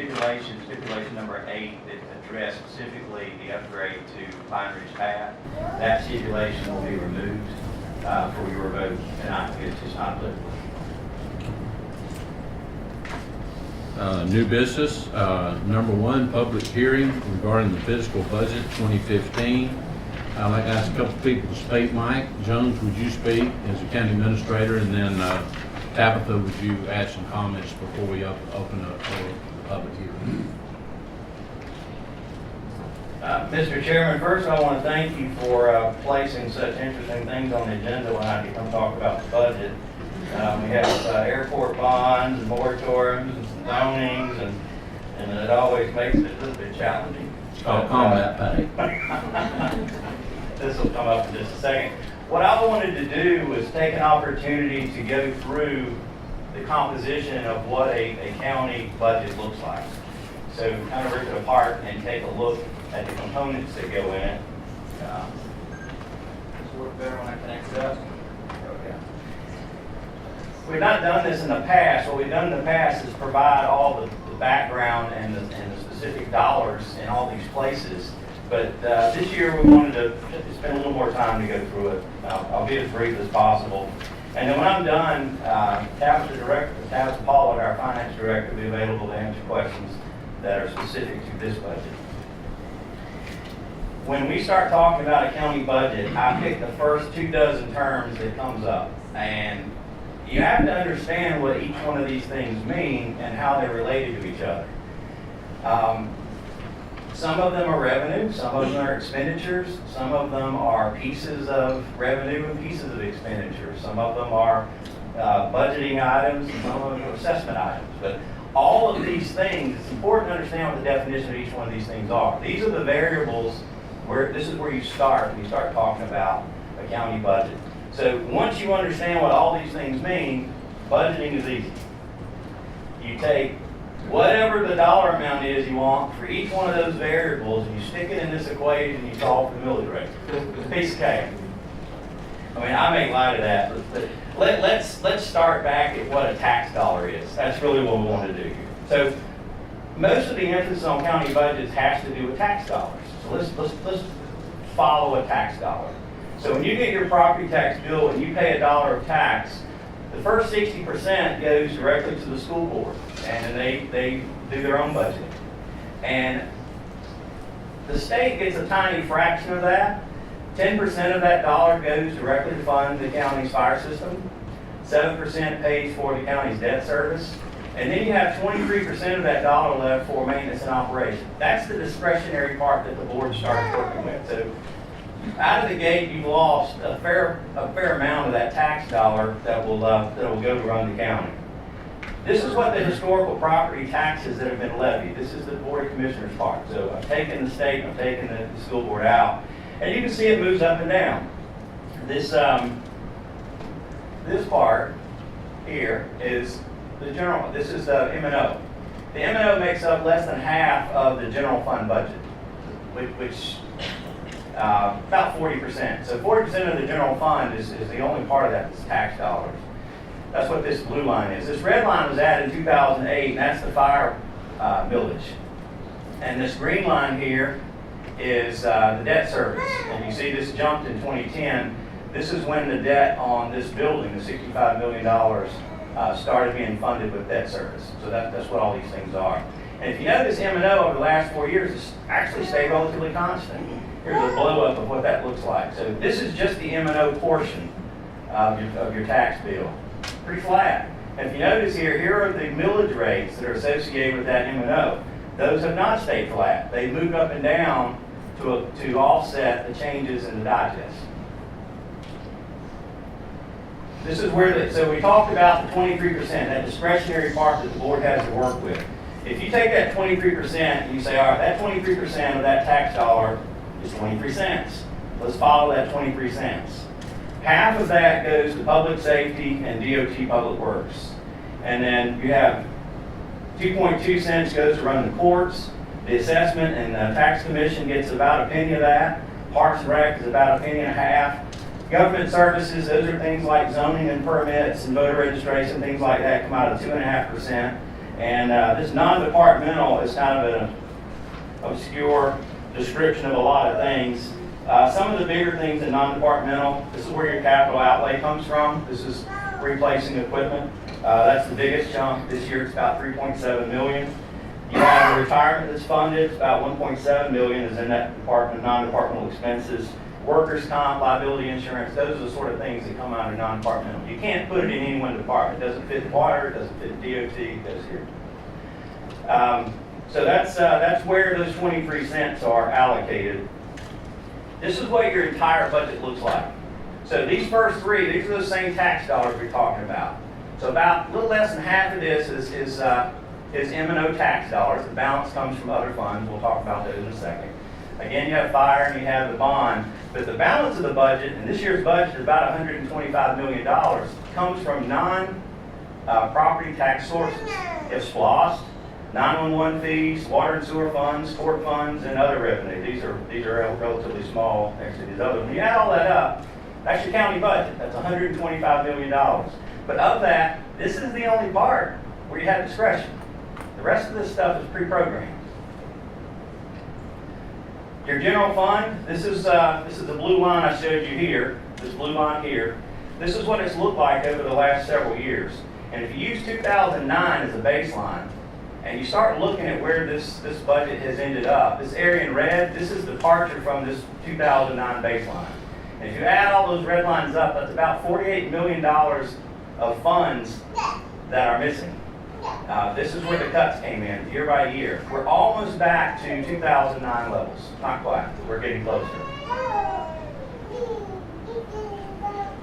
stipulation number 8, that addressed specifically the upgrade to Pine Ridge Path. That stipulation will be removed for your vote tonight. It's not applicable. New business, number 1, public hearing regarding the fiscal budget 2015. I'd like to ask a couple of people to speak. Mike Jones, would you speak as a county administrator? And then Tabitha, would you add some comments before we open up for the public hearing? Mr. Chairman, first I want to thank you for placing such interesting things on the agenda when I come talk about the budget. We have airport bonds and moratoriums and zonings, and it always makes it a little bit challenging. It's called combat pay. This will come up in just a second. What I wanted to do was take an opportunity to go through the composition of what a county budget looks like. So kind of rip it apart and take a look at the components that go in it. This will work better when I connect it up. Okay. We've not done this in the past. What we've done in the past is provide all the background and the specific dollars in all these places. But this year we wanted to spend a little more time to go through it. I'll be as brief as possible. And then when I'm done, Tabitha Pollard, our finance director, will be available to answer questions that are specific to this budget. When we start talking about a county budget, I pick the first 24 terms that comes up. And you have to understand what each one of these things mean and how they're related to each other. Some of them are revenue, some of them are expenditures, some of them are pieces of revenue and pieces of expenditure. Some of them are budgeting items, and some of them are assessment items. But all of these things, it's important to understand what the definition of each one of these things are. These are the variables where this is where you start when you start talking about a county budget. So once you understand what all these things mean, budgeting is easy. You take whatever the dollar amount is you want for each one of those variables, and you stick it in this equation and you solve for the millage rate. It's a piece of cake. I mean, I make light of that, but let's start back at what a tax dollar is. That's really what we want to do here. So most of the emphasis on county budgets has to do with tax dollars. So let's follow a tax dollar. So when you get your property tax bill and you pay $1 of tax, the first 60% goes directly to the school board, and they do their own budgeting. And the state gets a tiny fraction of that. 10% of that dollar goes directly to fund the county's fire system. 7% pays for the county's debt service. And then you have 23% of that dollar left for maintenance and operation. That's the discretionary part that the board starts working with. So out of the gate, you've lost a fair amount of that tax dollar that will go to run the county. This is what the historical property taxes that have been levied. This is the Board of Commissioners part. So I've taken the state, I've taken the school board out, and you can see it moves up and down. This part here is the general. This is the M&O. The M&O makes up less than half of the general fund budget, which about 40%. So 40% of the general fund is the only part of that that's tax dollars. That's what this blue line is. This red line was added in 2008, and that's the fire millage. And this green line here is the debt service. And you see this jumped in 2010. This is when the debt on this building, the $65 million, started being funded with debt service. So that's what all these things are. And if you notice, M&O over the last 4 years has actually stayed relatively constant. Here's a blow up of what that looks like. So this is just the M&O portion of your tax bill. Pretty flat. And if you notice here are the millage rates that are associated with that M&O. Those have not stayed flat. They moved up and down to offset the changes in the digest. This is where so we talked about the 23%, that discretionary part that the board has to work with. If you take that 23% and you say, all right, that 23% of that tax dollar is 23 cents. Let's follow that 23 cents. Half of that goes to public safety and DOT public works. And then you have 2.2 cents goes to run the courts. The assessment and the tax commission gets about a penny of that. Parks and Rec is about a penny and a half. Government services, those are things like zoning and permits and voter registration, things like that, come out of 2.5%. And this non-departmental is kind of an obscure description of a lot of things. Some of the bigger things in non-departmental, this is where your capital outlay comes from. This is replacing equipment. That's the biggest chunk. This year it's about 3.7 million. You have the retirement that's funded, it's about 1.7 million is in that department, non-departmental expenses. Workers' comp, liability insurance, those are the sort of things that come out of non-departmental. You can't put it in any one department. It doesn't fit in water, it doesn't fit in DOT, it goes here. So that's where those 23 cents are allocated. This is what your entire budget looks like. So these first three, these are the same tax dollars we're talking about. So about a little less than half of this is M&O tax dollars. The balance comes from other funds. We'll talk about those in a second. Again, you have fire and you have the bond, but the balance of the budget, and this year's budget is about $125 million, comes from non-property tax sources. It's SPLOST, 911 fees, water and sewer funds, court funds, and other revenue. These are relatively small next to these others. When you add all that up, that's your county budget. That's $125 million. But of that, this is the only part where you have discretion. The rest of this stuff is pre-programmed. Your general fund, this is the blue line I showed you here, this blue line here. This is what it's looked like over the last several years. And if you use 2009 as a baseline, and you start looking at where this budget has ended up, this area in red, this is departure from this 2009 baseline. And if you add all those red lines up, that's about $48 million of funds that are missing. This is where the cuts came in, year by year. We're almost back to 2009 levels. Not quite, but we're getting closer.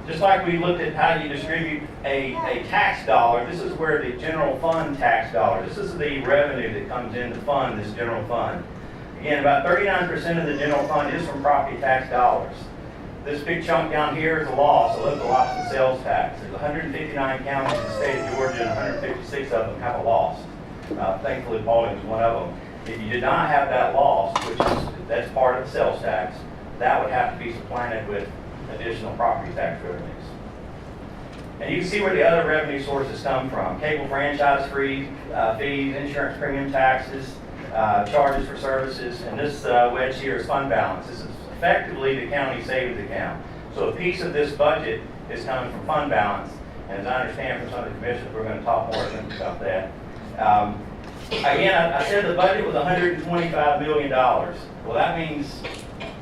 Just like we looked at how you distribute a tax dollar, this is where the general fund tax dollar, this is the revenue that comes in to fund this general fund. Again, about 39% of the general fund is from property tax dollars. This big chunk down here is a loss, a local option sales tax. There's 159 counties in the state of Georgia, and 156 of them have a loss. Thankfully, Paulding is one of them. If you did not have that loss, that's part of the sales tax, that would have to be supplanted with additional property tax revenues. And you can see where the other revenue sources come from. Cable franchise fees, insurance premium taxes, charges for services, and this wedge here is fund balance. This is effectively the county savings account. So a piece of this budget is coming from fund balance, and as I understand from some of the commissioners, we're going to talk more about that. Again, I said the budget was $125 million. Well, that means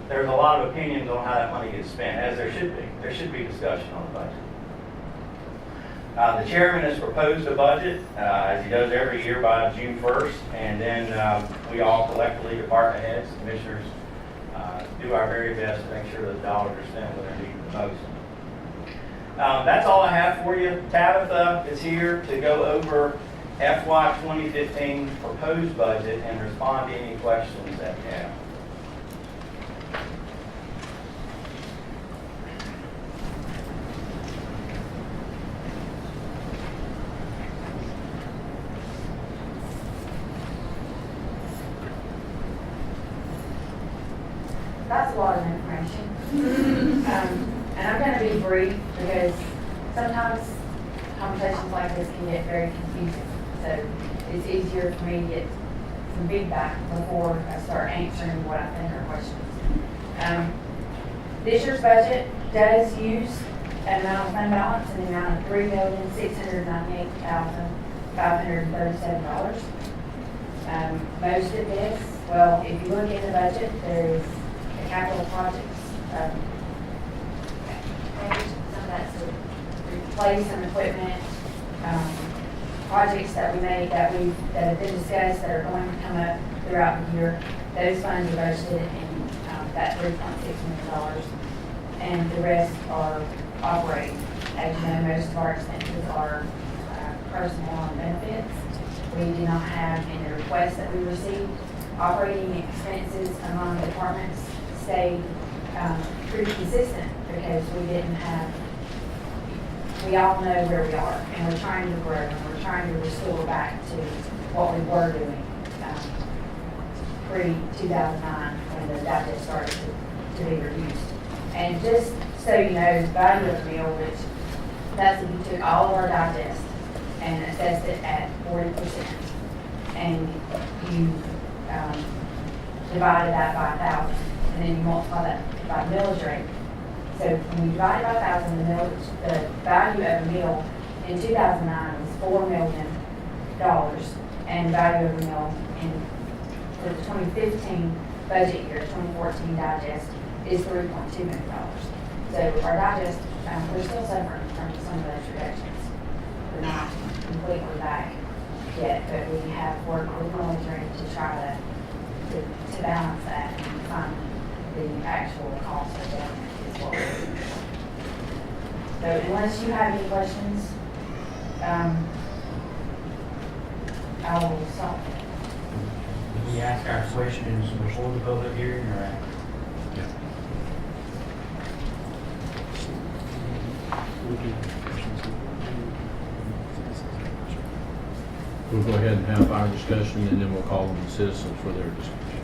there's a lot of opinions on how that money gets spent, as there should be. There should be discussion on the budget. The chairman has proposed a budget, as he does every year by June 1st, and then we all collectively, department heads, commissioners, do our very best to make sure those dollars are spent where they're needed the most. That's all I have for you. Tabitha is here to go over FY 2015 proposed budget and respond to any questions that you have. That's a lot of information. And I'm going to be brief because sometimes conversations like this can get very confusing. So it's easier for me to get some feedback before I start answering what I think are questions. This year's budget does use an amount of fund balance in the amount of $3,698,537. Most of this, well, if you look in the budget, there's the capital projects page. Some of that's to replace some equipment, projects that we made that have been discussed that are going to come up throughout the year. Those funds are budgeted in that $3.6 million, and the rest are operating. As you know, most of our expenses are personnel and benefits. We do not have in the requests that we received. Operating expenses among departments stayed pretty consistent because we all know where we are, and we're trying to grow, and we're trying to restore back to what we were doing pre-2009 when the digest started to be reduced. And just so you know, the value of the meal, which that's if you took all of our digest and assessed it at 40%. and you divided that by 1,000, and then you multiply that by the millage rate. So when you divide it by 1,000, the value of a mill in 2009 was $4 million, and the value of a mill for the 2015 budget year, 2014 digest, is $3.2 million. So our digest, we're still suffering from some of those reductions. We're not completely back yet, but we have worked with military to try to balance that and find the actual cost of government is what we're doing. So unless you have any questions, I will stop. We ask our questions before the public hearing or after? We'll go ahead and have our discussion, and then we'll call on the citizens for their discussion.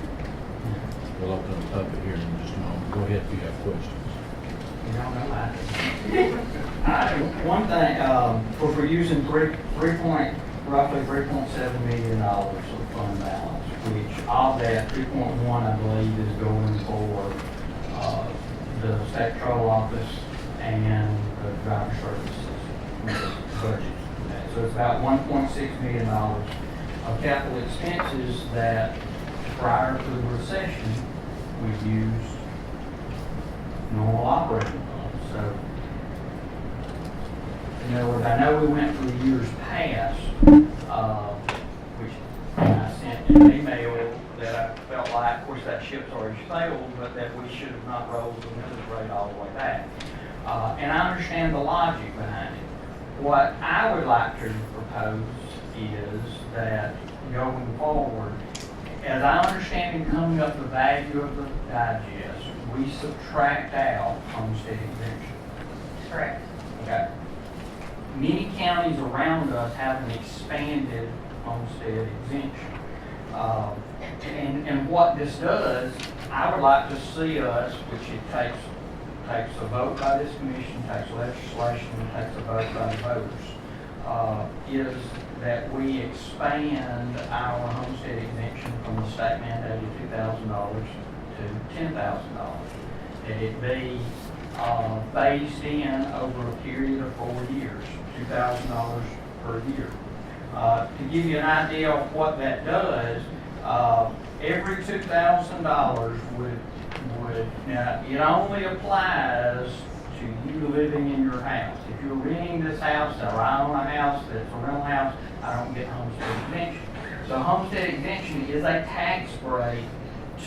We'll open the public hearing in just a moment. Go ahead if you have questions. You don't know one thing, if we're using roughly $3.7 million of fund balance, which of that 3.1, I believe, is going for the state patrol office and the driver services budget. So it's about $1.6 million of capital expenses that prior to the recession, we've used normal operating funds. So, in other words, I know we went through years past, which I sent an email that I felt like, of course, that ship's already sailed, but that we should have not rolled the millage rate all the way back. And I understand the logic behind it. What I would like to propose is that going forward, as I understand in coming up the value of the digest, we subtract out homestead exemption. Correct. Okay. Many counties around us have an expanded homestead exemption. And what this does, I would like to see us, which it takes a vote by this commission, takes legislation, takes a vote by the voters, is that we expand our homestead exemption from the state mandated $2,000 to $10,000. That it be phased in over a period of 4 years, $2,000 per year. To give you an idea of what that does, every $2,000 would, now it only applies to you living in your house. If you're renting this house, or I own a house that's a rental house, I don't get homestead exemption. So homestead exemption is a tax break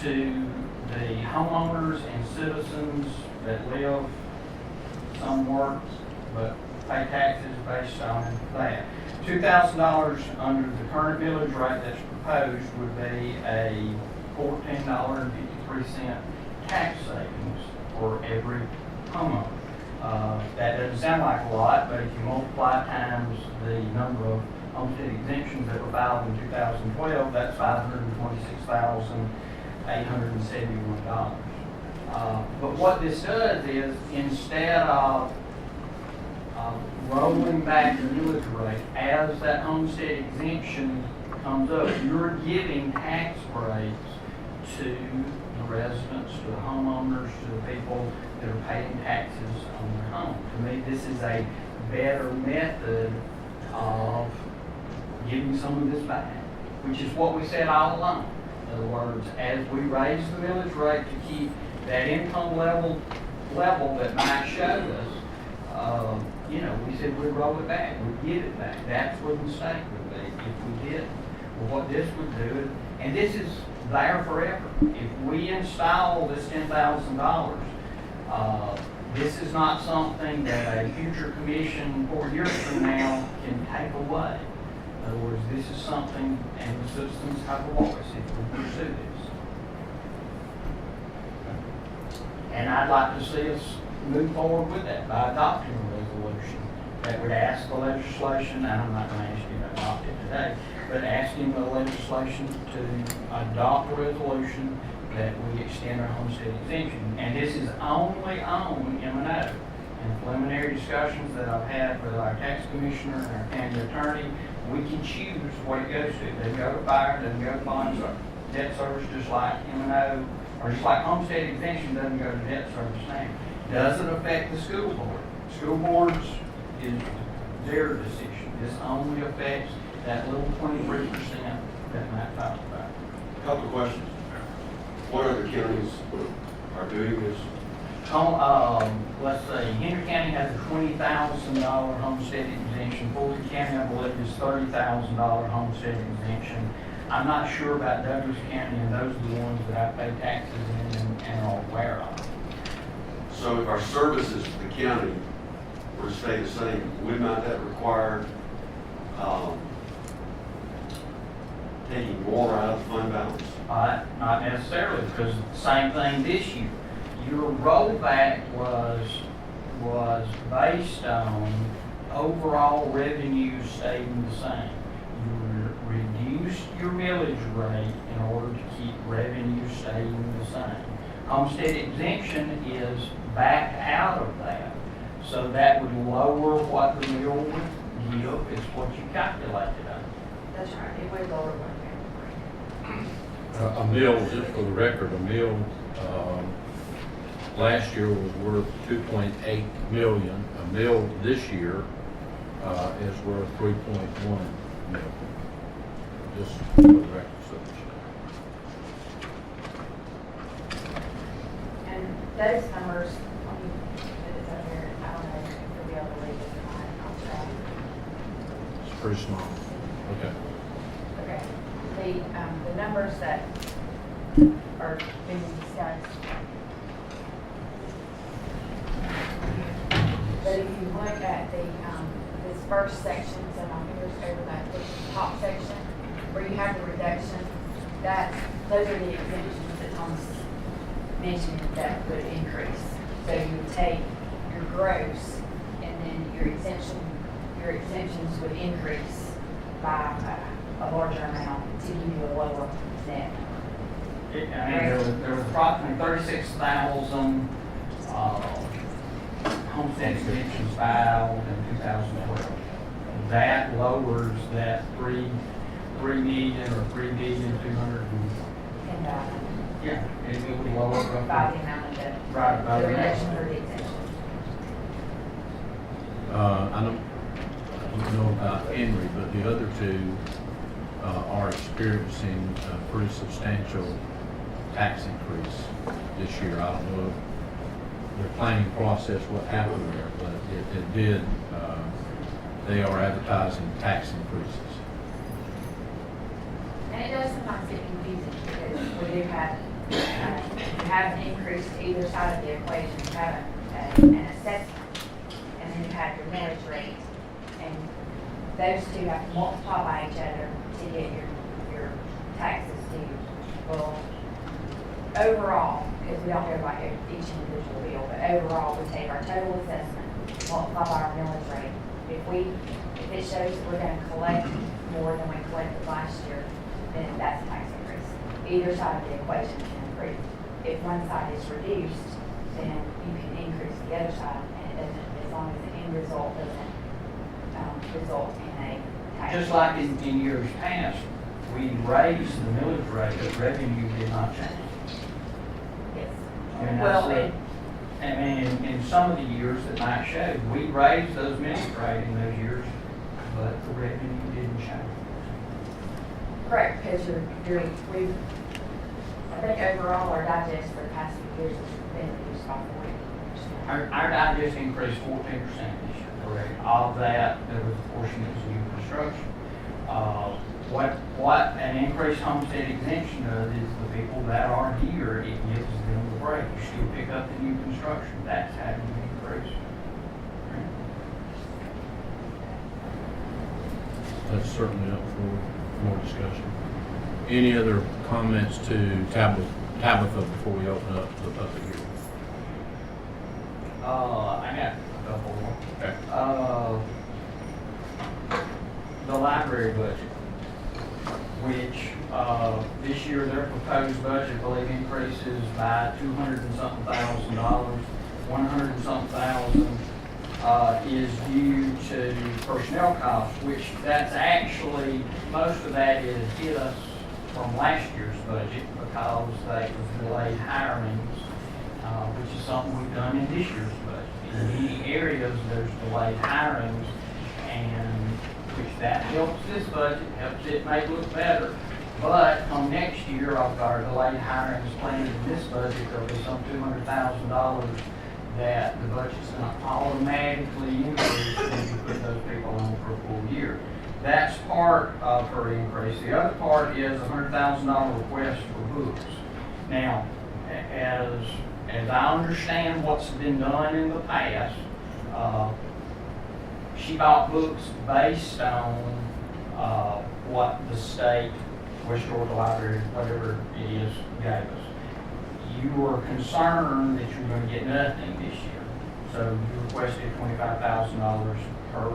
to the homeowners and citizens that live, some work, but pay taxes based on that. $2,000 under the current millage rate that's proposed would be a $14.53 tax savings for every homeowner. That doesn't sound like a lot, but if you multiply times the number of homestead exemptions that were filed in 2012, that's $526,871. But what this does is, instead of rolling back the millage rate as that homestead exemption comes up, you're giving tax breaks to the residents, to the homeowners, to the people that are paying taxes on their home. To me, this is a better method of giving some of this back, which is what we said all along. In other words, as we raise the millage rate to keep that income level that Mike showed us, we said we'd roll it back, we'd give it back. That's where the mistake would be if we didn't. Well, what this would do, and this is there forever. If we install this $10,000, this is not something that a future commission 4 years from now can take away. In other words, this is something, and the citizens have a voice if we pursue this. And I'd like to see us move forward with that by adopting a resolution that would ask the legislation, and I'm not going to ask you to adopt it today, but asking the legislation to adopt a resolution that we extend our homestead exemption. And this is only on M&O. In preliminary discussions that I've had with our tax commissioner and our county attorney, we can choose what it goes to. It doesn't go to fire, it doesn't go to bond debt service, just like M&O, or just like homestead exemption doesn't go to debt service now. Doesn't affect the school board. School boards is their decision. This only affects that little 23% that Matt talked about. Couple of questions. What other counties are doing this? Let's see, Henry County has a $20,000 homestead exemption. Fulton County, I believe, is $30,000 homestead exemption. I'm not sure about Douglas County, and those are the ones that I pay taxes in and are aware of. So if our services to the county were to stay the same, would not that require taking more out of the fund balance? Not necessarily, because same thing this year. Your rollback was based on overall revenue staying the same. You reduced your millage rate in order to keep revenue staying the same. Homestead exemption is backed out of that, so that would lower what the mill would give, is what you calculated on. That's right, it would lower one. A mill, just for the record, a mill, last year was worth 2.8 million. A mill this year, is worth 3.1 million. Just for the record, so. And those numbers, let me put this up here, I don't know if you'll be able to read this or not, I'll try. It's pretty small. Okay. Okay, the numbers that are being discussed. But if you look at this first section, so my fingers over that top section, where you have the reduction, those are the exemptions that Thomas mentioned that would increase. So you would take your gross, and then your exemptions would increase by a larger amount to give you a lower net. There was approximately 36,000 homestead exemptions filed in 2012. That lowers that 3 million or 3,200,000. Yeah, it would lower it By the amount of Right, by the the reduction amount. or the exemption. I don't know about Henry, but the other two are experiencing a pretty substantial tax increase this year. I don't know their planning process, what happened there, but it did, they are advertising tax increases. And it does sometimes get confusing because we do have, you have an increase to either side of the equation. You have an assessment, and then you have your millage rate. And those two have to multiply by each other to get your taxes due. Well, overall, because we don't go by each individual bill, but overall, we take our total assessment, multiply by our millage rate. If it shows that we're gonna collect more than we collected last year, then that's a tax increase. Either side of the equation can improve. If one side is reduced, then you can increase the other side, and it doesn't, as long as the end result doesn't, result in a tax. Just like in years past, we raised the millage rate, but revenue did not change. Yes. And Well, that's I mean, in some of the years that Mike showed, we raised those millage rate in those years, but the revenue didn't change. correct, because I think overall our digest for the past few years has been reduced by 40%. Our digest increased 14% this year, correct? Of that, there was a portion that was new construction. What an increased homestead exemption does is the people that are here, it gives them the break. You still pick up the new construction. That's how you increase. That's certainly up for more discussion. Any other comments to Tabitha before we open up the public hearing? I got a couple more. Okay. The library budget, which this year their proposed budget, I believe, increases by $200 and something thousand, $100 and something thousand is due to personnel costs, which that's actually, most of that is hit us from last year's budget because they was delayed hirings, which is something we've done in this year's budget. In many areas, there's delayed hirings, and which that helps this budget, helps it make it look better. But come next year, our delayed hirings planned in this budget, there'll be some $200,000 that the budget's not automatically increase when you put those people on for a full year. That's part of her increase. The other part is a $100,000 request for books. Now, as I understand what's been done in the past, she bought books based on what the state, West Georgia Library, whatever it is, gave us. You were concerned that you were going to get nothing this year, so you requested $25,000 per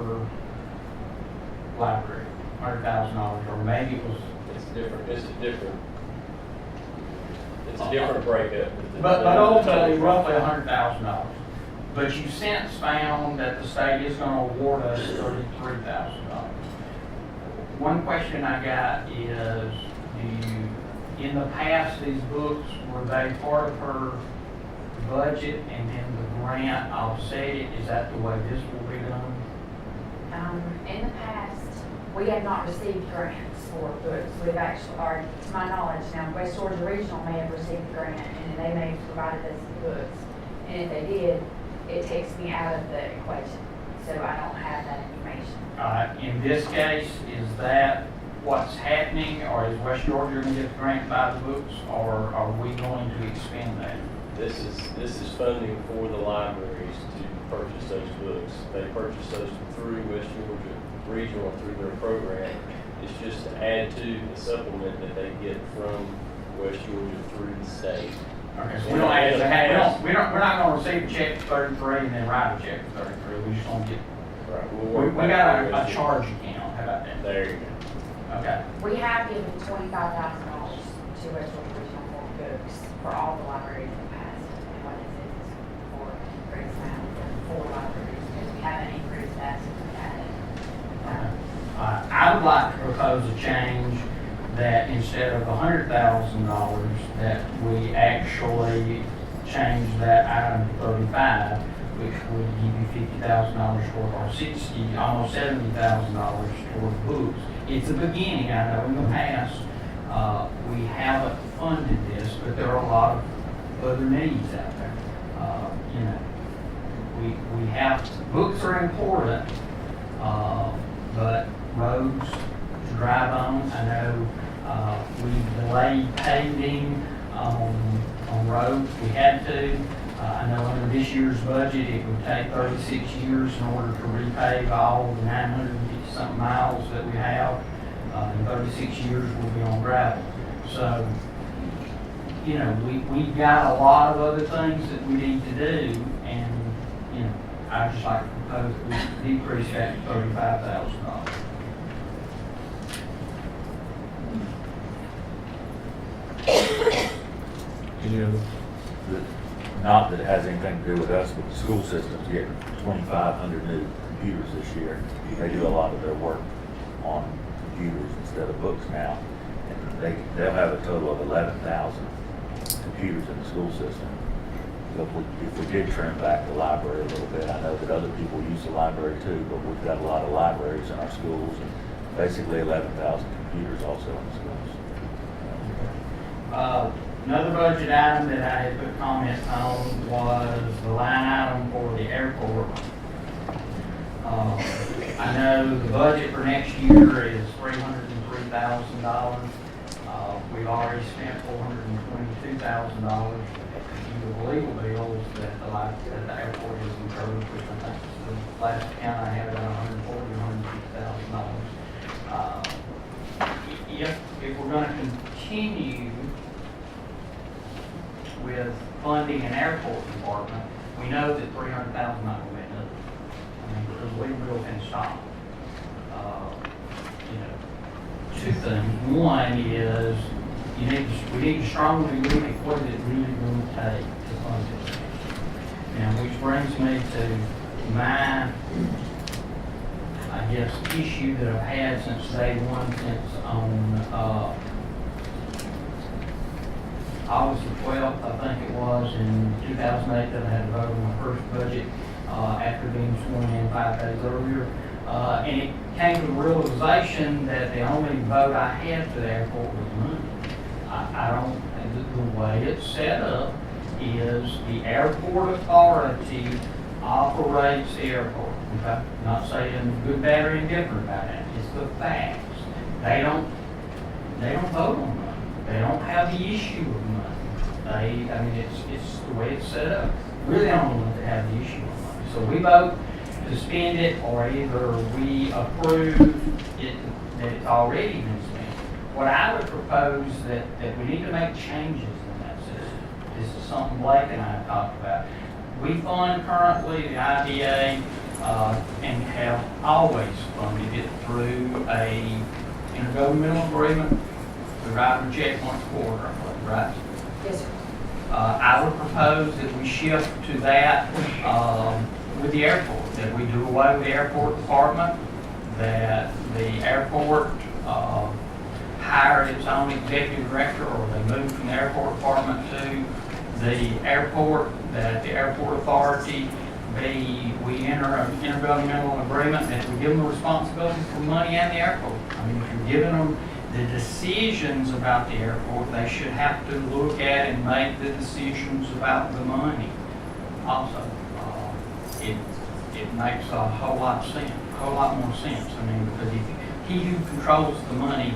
library, $100,000, or maybe it was. It's a different breakup. But ultimately, roughly $100,000. But you since found that the state is going to award us $33,000. One question I got is, in the past, these books, were they part of her budget and then the grant offset it? Is that the way this will be done? In the past, we have not received grants for books. We've actually, or to my knowledge, now West Georgia Regional may have received a grant and they may have provided us with books. And if they did, it takes me out of the equation, so I don't have that information. In this case, is that what's happening, or is West Georgia going to get the grant to buy the books, or are we going to expend that? This is funding for the libraries to purchase those books. They purchase those through West Georgia Regional through their program. It's just to add to the supplement that they get from West Georgia through the state. Okay, so we don't actually have, we're not going to receive a check for 33 and then write a check for 33. We just don't get. Right. We got a charge account. How about that? There you go. Okay. We have given $25,000 to West Georgia Regional for books for all the libraries in the past. And what is it for Grace Mountain for 4 libraries, because we haven't increased that since we had it. I would like to propose a change that instead of $100,000, that we actually change that item to 35, which would give you $50,000 toward our 60, almost $70,000 toward books. It's a beginning. I know in the past, we haven't funded this, but there are a lot of other needs out there. You know, we have, books are important, but roads to drive on, I know, we delayed paving on roads. We had to. I know under this year's budget, it would take 36 years in order to repave all the 950-something miles that we have. In 36 years, we'll be on gravel. So, you know, we've got a lot of other things that we need to do, and, you know, I'd just like to propose that we decrease that to $35,000. Any other? Not that it has anything to do with us, but the school system's getting 2,500 new computers this year. They do a lot of their work on computers instead of books now. And they'll have a total of 11,000 computers in the school system. So if we did trim back the library a little bit, I know that other people use the library too, but we've got a lot of libraries in our schools, and basically 11,000 computers also in the schools. Another budget item that I had put comments on was the line item for the airport. I know the budget for next year is $303,000. We've already spent $422,000 in the legal bills that the airport has incurred, which I think is the last count I had about $140,000, $150,000. If we're going to continue with funding an airport department, we know that $300,000 not going to make nothing. I mean, because we will can stop. You know, 2 things. One is we need to strongly look at what it really going to take to fund it. Now, which brings me to my, I guess, issue that I've had since day one, since on, August the 12th, I think it was, in 2008, that I had to vote on my first budget, after being sworn in 5 days earlier. And it came to the realization that the only vote I had to the airport was money. I don't, the way it's set up is the airport authority operates the airport. Okay? Not saying good, bad, or indifferent about that. It's the facts. They don't vote on money. They don't have the issue of money. I mean, it's the way it's set up. We're the only ones that have the issue of money. So we vote to spend it, or either we approve it, that it's already been spent. What I would propose that we need to make changes in that system. This is something Blake and I have talked about. We fund currently the IDA, and have always funded it through a intergovernmental agreement. We write a check once a quarter, right? Yes, sir. I would propose that we shift to that with the airport, that we do away with the airport department, that the airport hire its own executive director, or they move from the airport department to the airport, that the airport authority we enter an intergovernmental agreement that we give them the responsibility for money and the airport. I mean, if you're giving them the decisions about the airport, they should have to look at and make the decisions about the money also. It makes a whole lot more sense. I mean, because he who controls the money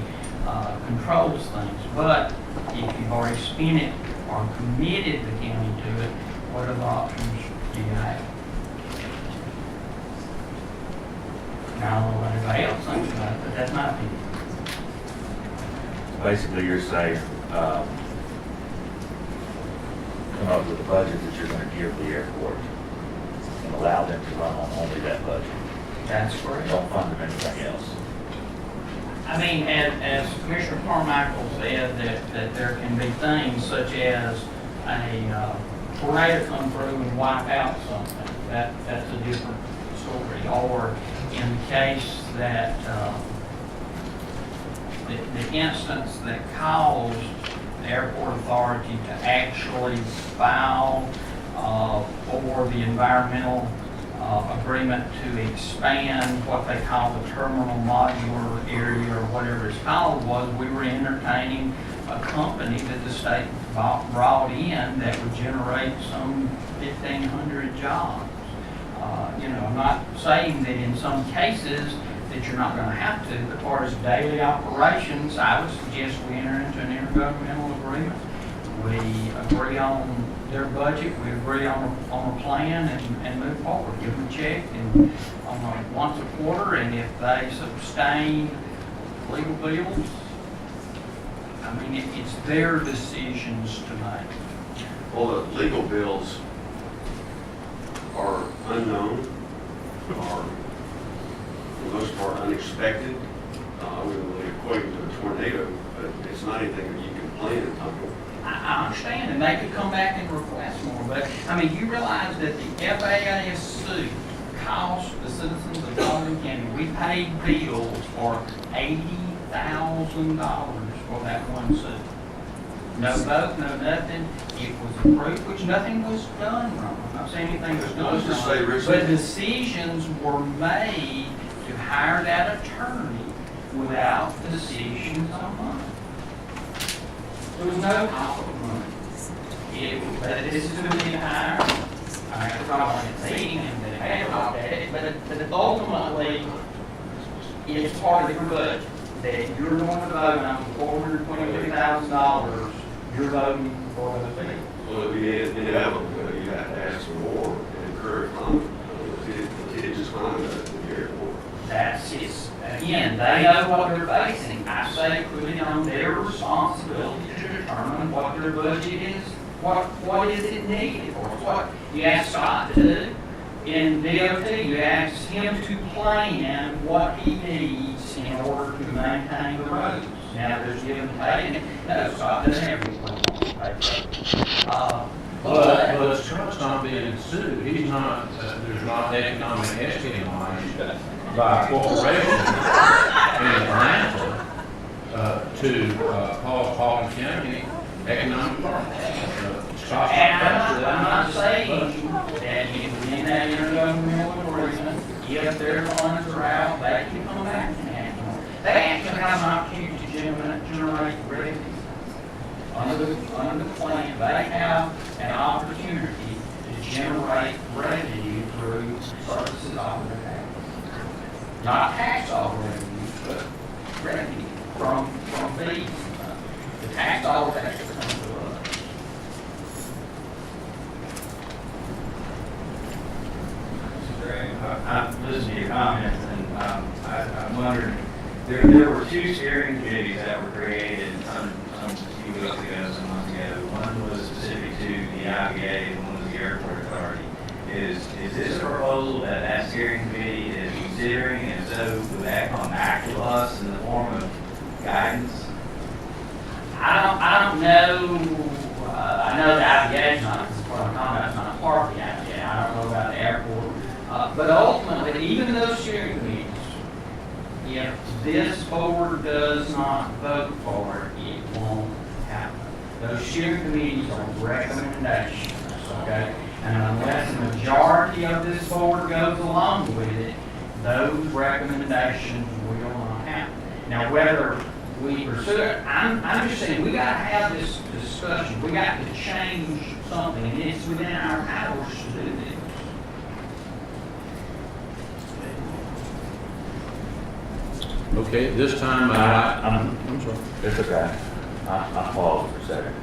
controls things. But if you've already spent it or committed the county to it, what other options do you have? Now, I don't know what anybody else thinks about it, but that's my opinion. Basically, you're saying, come up with a budget that you're gonna give the airport and allow them to run on only that budget. That's correct. Don't fund them anything else. I mean, as Commissioner Carmichael said, that there can be things such as a tornado come through and wipe out something. That's a different story. Or in the case that the instance that caused the airport authority to actually file for the environmental agreement to expand what they call the terminal modular area, or whatever it's called, was we were entertaining a company that the state brought in that would generate some 1,500 jobs. I'm not saying that in some cases that you're not going to have to, but as far as daily operations, I would suggest we enter into an intergovernmental agreement. We agree on their budget, we agree on a plan, and move forward. Give them a check and once a quarter, and if they sustain legal bills, I mean, it's their decisions to make. Well, the legal bills are unknown, are for the most part unexpected. I wouldn't really equate it to a tornado, but it's not anything that you can plan on. I understand, and they could come back and request more, but, I mean, you realize that the FAA suit cost the citizens of Paulding County, we paid bills for $80,000 for that one suit. No vote, no nothing, it was approved, which nothing was done wrong. I'm not saying anything was done Let's just say, wrong, Richard, but decisions were made to hire that attorney without the decisions on money. There was no talk of money. But this is going to be higher. I have a problem with seeing and they have talked at it, but ultimately, it's part of your budget. That you're going to vote on $422,000, you're voting for the fee. well, inevitably, you have to ask for more and encourage comment. It just find that at the airport. That's it. Again, they know what they're facing. I say put it on their responsibility to determine what their budget is, what is it needed for. It's what you ask Scott to do in DOT. You ask him to plan what he needs in order to maintain the roads. Now, there's give and take, and no, Scott doesn't have any plan on the roads. But his truck's not being sued. He's not, there's not economic espionage by a corporation in Atlanta to Paulding County Economic Park. And I'm not saying that in that intergovernmental agreement, if their funds are out, they can come back and act on it. They actually have an opportunity to generate revenue. Under the plan, they have an opportunity to generate revenue through services offered to tax. Not tax dollar revenue, but revenue from fees. The tax dollars actually come to us. I've listened to your comments, and I'm wondering, there were two steering committees that were created some few weeks ago, some months ago. One was specific to the IBA, and one was the airport authority. Is this a proposal that steering committee is considering, and so would that come back to us in the form of guidance? I don't know. I know the IBA is not, that's not part of the IBA. I don't know about the airport. But ultimately, even those steering committees, if this board does not vote for it, it won't happen. Those steering committees are recommendations, okay? And unless the majority of this board goes along with it, those recommendations will not happen. Now, whether we pursue it, I'm just saying, we gotta have this discussion. We got to change something, and it's within our powers to do this. Okay, at this time, I'm sorry. It's okay. I pause for a second.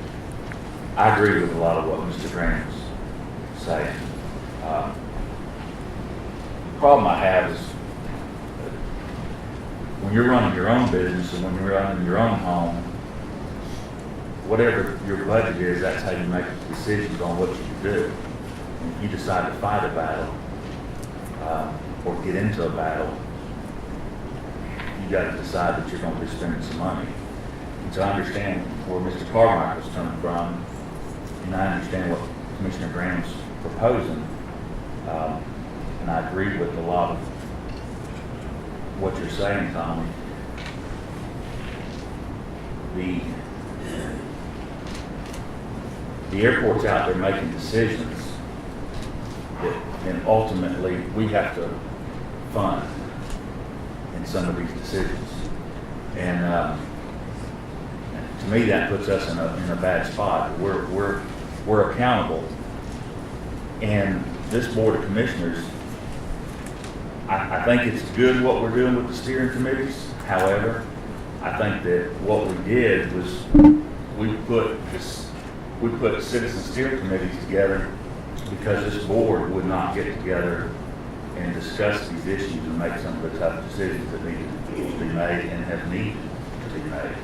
I agree with a lot of what Mr. Graham's saying. The problem I have is when you're running your own business and when you're running your own home, whatever your budget is, that's how you make decisions on what you do. And if you decide to fight a battle or get into a battle, you got to decide that you're going to be spending some money. And so I understand where Mr. Carmichael's coming from, and I understand what Commissioner Graham's proposing, and I agree with a lot of what you're saying, Tommy. The airport's out there making decisions that, and ultimately we have to fund in some of these decisions. And to me, that puts us in a bad spot. We're accountable, and this Board of Commissioners, I think it's good what we're doing with the steering committees. However, I think that what we did was we put citizen steering committees together because this board would not get together and discuss these issues and make some of the tough decisions that needed to be made and have needed to be made.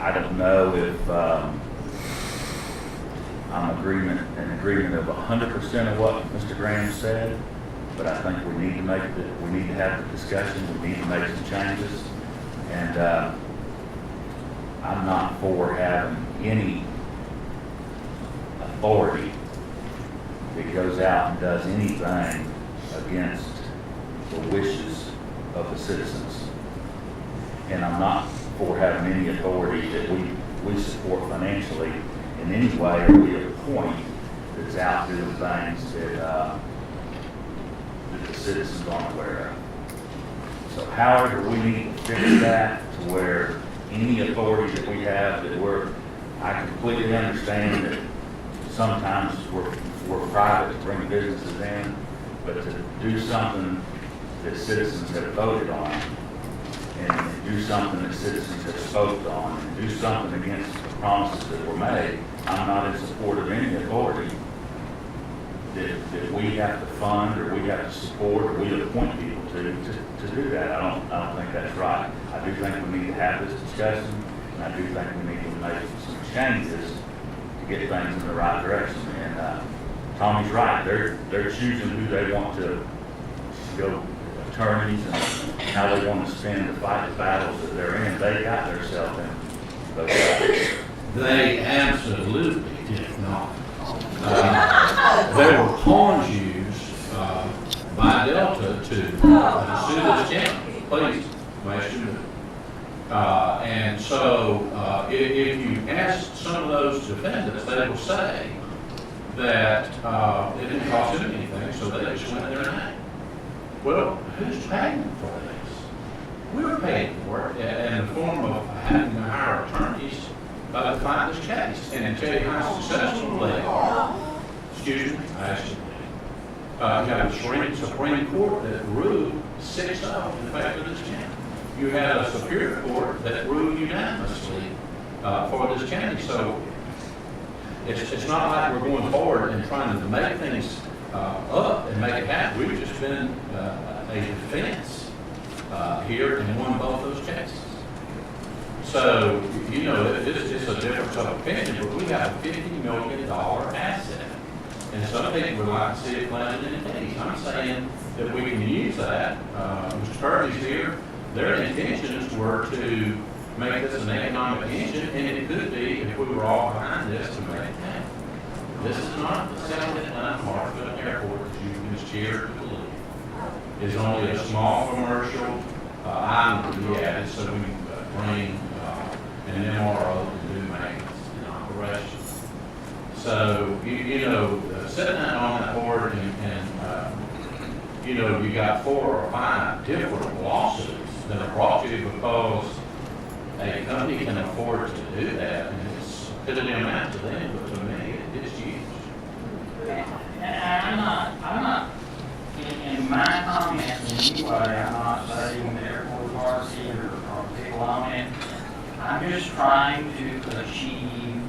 I don't know if I'm in agreement of 100% of what Mr. Graham said, but I think we need to have the discussion, we need to make some changes, and I'm not for having any authority that goes out and does anything against the wishes of the citizens. And I'm not for having any authority that we support financially in any way or we appoint that's out doing things that the citizens aren't aware of. So however, we need to fix that to where any authority that we have I completely understand that sometimes we're private to bring businesses in, but to do something that citizens have voted on and do something that citizens have spoken on and do something against the promises that were made, I'm not in support of any authority that we have to fund or we have to support or we appoint people to do that. I don't think that's right. I do think we need to have this discussion, and I do think we need to make some changes to get things in the right direction. And Tommy's right. They're choosing who they want to go attorneys and how they want to spend to fight the battles that they're in. They got themselves in those battles. They absolutely did not. There were ponds used by Delta to sue this county. Please, waste your move. And so if you ask some of those defendants, they will say that it didn't cost them anything, so they just went their name. Well, who's paying for this? We're paying for it in the form of having to hire attorneys to fight this case and tell you how successful they are. Excuse me, I asked you. You got a Supreme Court that ruled 6-0 in favor of this county. You had a Superior Court that ruled unanimously for this county. So it's not like we're going forward and trying to make things up and make it happen. We've just been a defense here and won both those cases. So, you know, it's a difference of opinion, but we have a $50 million asset. And some people would like to see it landed in pennies. I'm saying that we can use that. Mr. Purdy's here. Their intentions were to make this an economic engine, and it could be, if we were all behind this, to make it happen. This is not the second Hartsville Airport that you can just cheer to believe. It's only a small commercial item to be added, so we can bring an MRO to do maintenance and operations. So, you know, sitting on that board and you know, you got 4 or 5 different lawsuits that are brought to you because a company can afford to do that, and it's filling them out to them, but to me, it's huge. And I'm not, in my comments in any way, I'm not saying that airport authority or people on it. I'm just trying to achieve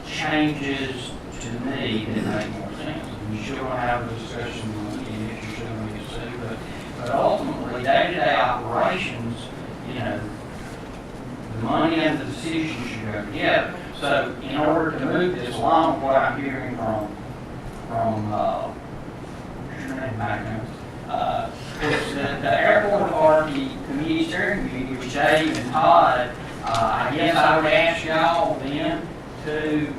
changes to me that make more sense. We should have a discussion in if you should be sued, but ultimately, day-to-day operations, you know, the money and the decision should go together. So, in order to move this along, what I'm hearing from what's your name back now? The airport authority committee steering committee, which Dave and Todd, I guess I would ask y'all then to,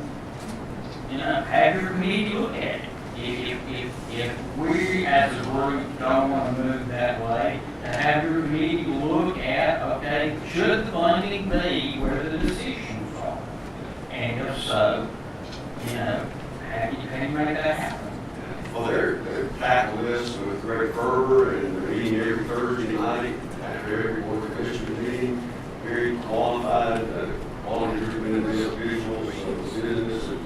you know, have your committee look at it. If we as a group don't want to move that way, to have your committee look at, okay, should the funding be where the decisions are? And if so, you know, how can you make that happen? Well, they're tackling this with great fervor, and they're meeting every Thursday night after every board commissioner meeting. Very qualified, quality-driven individuals, business and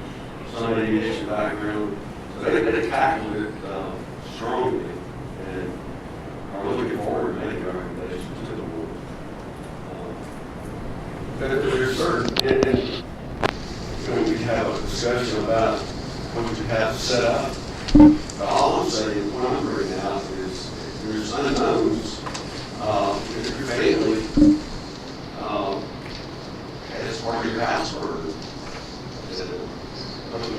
some aviation background. So they tackle it strongly, and are looking forward to making recommendations to the board. But there's certain, and you know, we have a discussion about what you have to set up. But all I'm saying, what I'm bringing out is there's unknowns. If your family as part of your house burden,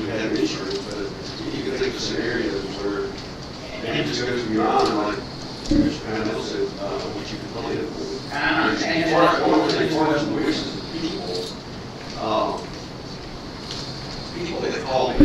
you have insurance, but you can think of scenarios where it just goes beyond, like Mr. Pannell said, what you can plan for. I understand. As far as the wishes of people, people that call me